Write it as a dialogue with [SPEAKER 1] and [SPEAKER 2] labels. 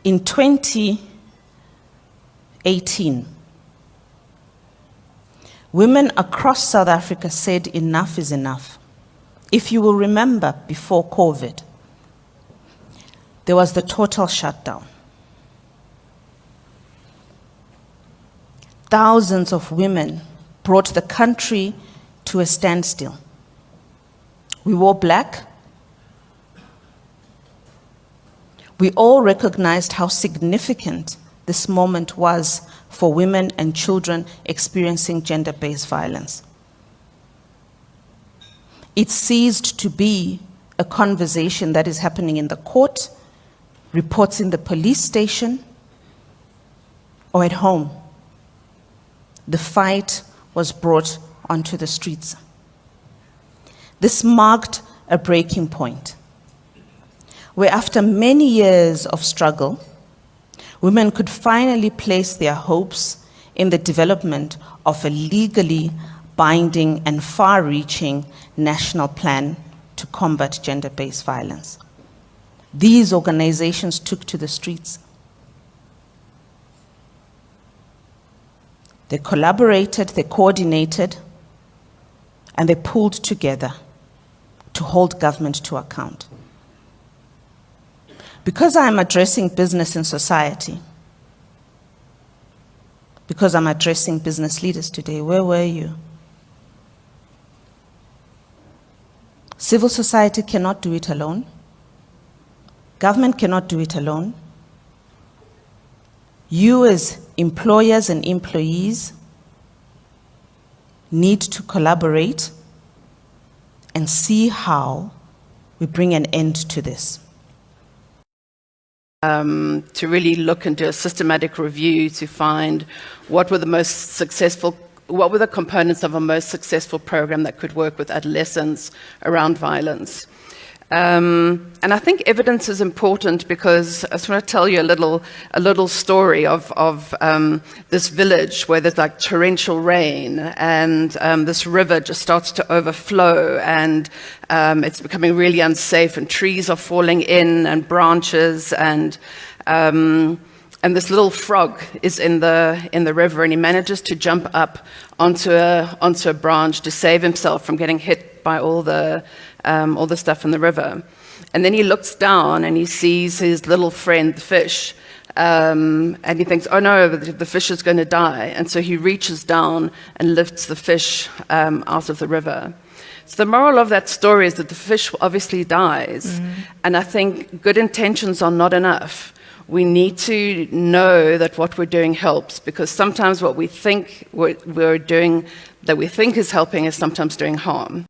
[SPEAKER 1] in 2018, women across South Africa said enough is enough. If you will remember, before COVID, there was the total shutdown. Thousands of women brought the country to a standstill. We wore black. We all recognized how significant this moment was for women and children experiencing gender-based violence. It ceased to be a conversation that is happening in the court, reports in the police station, or at home. The fight was brought onto the streets. This marked a breaking point, where after many years of struggle, women could finally place their hopes in the development of a legally binding and far-reaching national plan to combat gender-based violence. These organizations took to the streets. They collaborated, they coordinated, and they pulled together to hold government to account. Because I am addressing business and society, because I'm addressing business leaders today, where were you? Civil society cannot do it alone. Government cannot do it alone. You as employers and employees need to collaborate and see how we bring an end to this.
[SPEAKER 2] To really look and do a systematic review to find what were the components of a most successful program that could work with adolescents around violence. And I think evidence is important because I just want to tell you a little story of this village where there's like torrential rain and this river just starts to overflow and it's becoming really unsafe and trees are falling in and branches and this little frog is in the river and he manages to jump up onto a branch to save himself from getting hit by all the stuff in the river. And then he looks down and he sees his little friend, the fish, and he thinks, oh no, the fish is going to die. And so he reaches down and lifts the fish out of the river. So the moral of that story is that the fish obviously dies. And I think good intentions are not enough. We need to know that what we're doing helps, because sometimes what we think we're doing that we think is helping is sometimes doing harm.